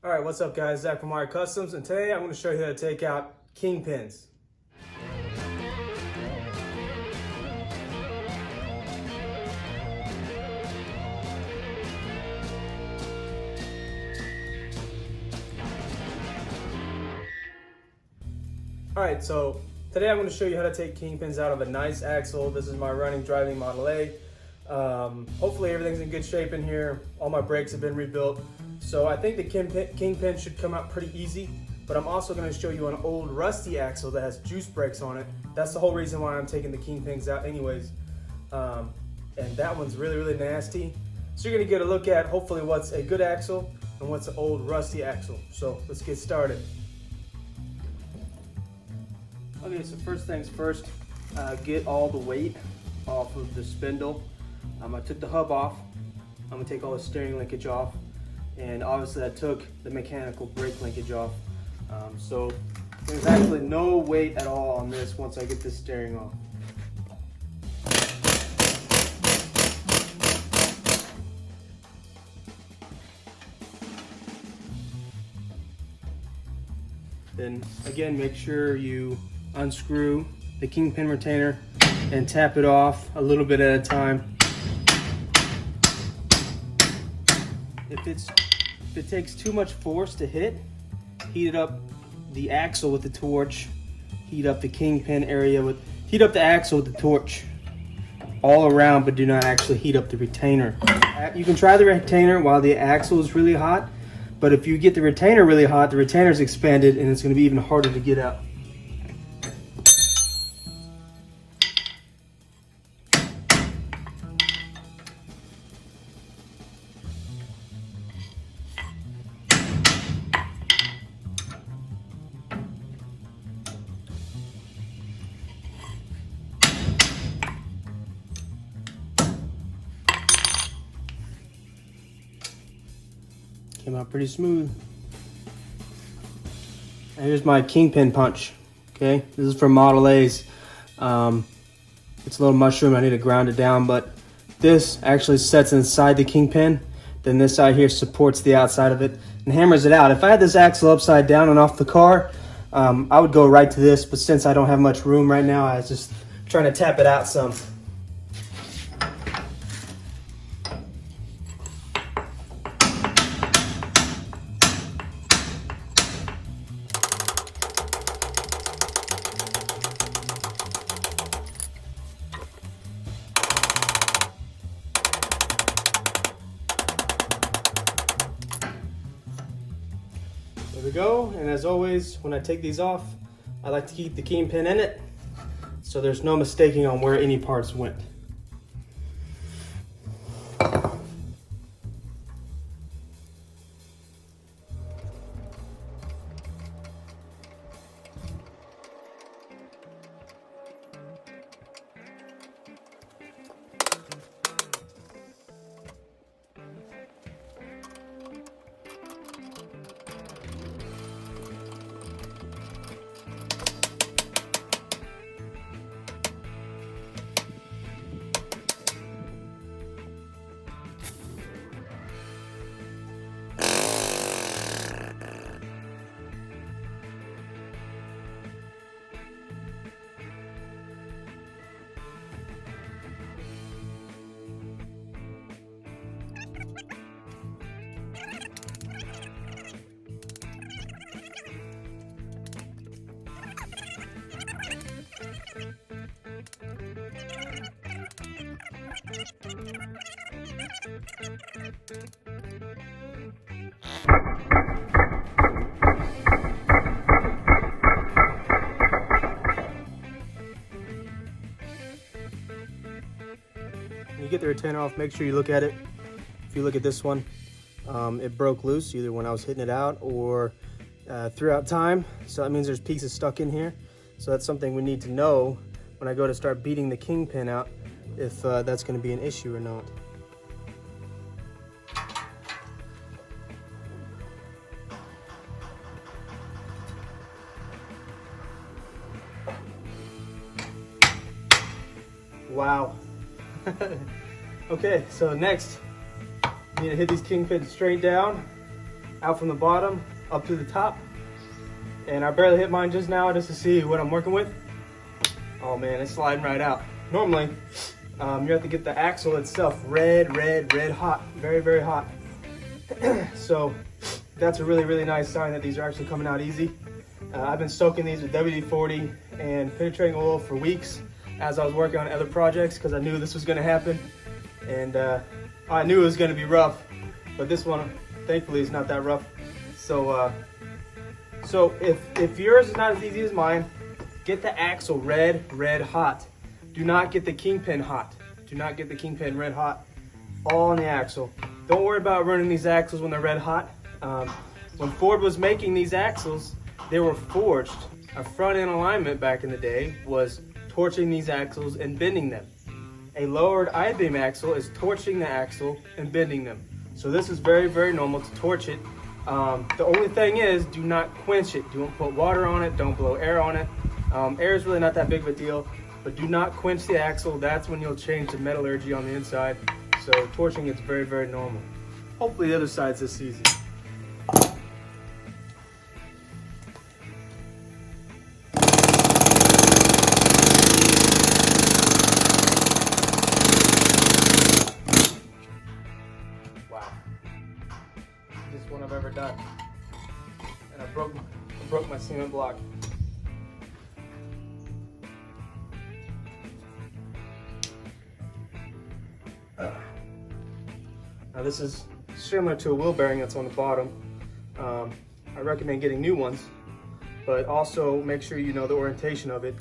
All right, what's up guys, Zach from Wire Customs, and today I'm going to show you how to take out kingpins. All right, so today I'm going to show you how to take kingpins out of a nice axle. This is my running driving Model A. Hopefully everything's in good shape in here. All my brakes have been rebuilt. So I think the kingpin should come out pretty easy, but I'm also going to show you an old rusty axle that has juice brakes on it. That's the whole reason why I'm taking the kingpins out anyways. And that one's really nasty. So you're going to get a look at hopefully what's a good axle and what's an old rusty axle. So let's get started. Okay, so first things first, get all the weight off of the spindle. I took the hub off. I'm gonna take all the steering linkage off. And obviously I took the mechanical brake linkage off. So there's actually no weight at all on this once I get this steering off. Then again, make sure you unscrew the kingpin retainer and tap it off a little bit at a time. If it takes too much force to hit, heat up the axle with the torch, heat up the kingpin area heat up the axle with the torch all around, but do not actually heat up the retainer. You can try the retainer while the axle is really hot, but if you get the retainer really hot, the retainer's expanded and it's going to be even harder to get out. Came out pretty smooth. And here's my kingpin punch. Okay, this is for Model A's. It's a little mushroom. I need to ground it down, but this actually sets inside the kingpin. Then this side here supports the outside of it and hammers it out. If I had this axle upside down and off the car, I would go right to this. But since I don't have much room right now, I was just trying to tap it out some. There we go, and as always, when I take these off, I like to keep the kingpin in it, so there's no mistaking on where any parts went. When you get the retainer off, make sure you look at it. If you look at this one, it broke loose either when I was hitting it out or throughout time. So that means there's pieces stuck in here. So that's something we need to know when I go to start beating the kingpin out, if that's going to be an issue or not. Wow. Okay, so next, you need to hit these kingpins straight down. out from the bottom up to the top. And I barely hit mine just now just to see what I'm working with. Oh man, it's sliding right out. Normally, you have to get the axle itself red hot, very hot. So that's a really nice sign that these are actually coming out easy. I've been soaking these with WD-40 and penetrating oil for weeks as I was working on other projects because I knew this was going to happen, and I knew it was going to be rough, but this one thankfully is not that rough. So if yours is not as easy as mine, get the axle red hot. Do not get the kingpin hot. Do not get the kingpin red hot all on the axle. Don't worry about running these axles when they're red hot. When Ford was making these axles, they were forged. A front end alignment back in the day was torching these axles and bending them. A lowered I-beam axle is torching the axle and bending them. So this is very normal to torch it. The only thing is, do not quench it. Don't put water on it, don't blow air on it. Air is really not that big of a deal, but do not quench the axle. That's when you'll change the metallurgy on the inside. So torching is very normal. Hopefully the other side's this easy. Wow. This one I've ever done. And I broke my cement block. Now this is similar to a wheel bearing that's on the bottom. I recommend getting new ones, but also make sure you know the orientation of it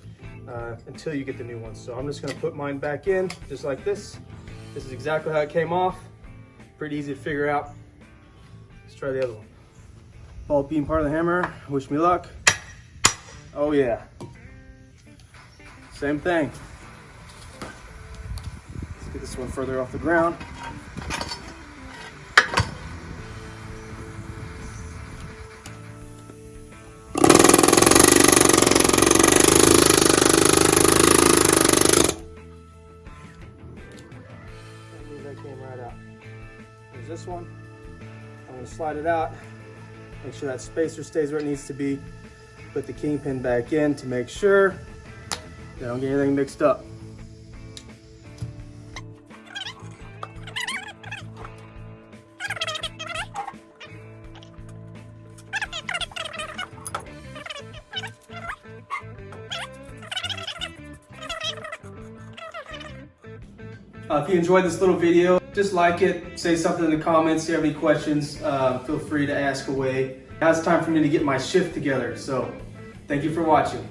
until you get the new ones. So I'm just gonna put mine back in just like this. This is exactly how it came off. Pretty easy to figure out. Let's try the other one. Ball beam part of the hammer, wish me luck. Oh yeah, same thing. Let's get this one further off the ground. That came right out. There's this one. I'm going to slide it out. Make sure that spacer stays where it needs to be. Put the kingpin back in to make sure that I don't get anything mixed up. If you enjoyed this little video, just like it, say something in the comments. If you have any questions, feel free to ask away. Now it's time for me to get my shift together, so thank you for watching.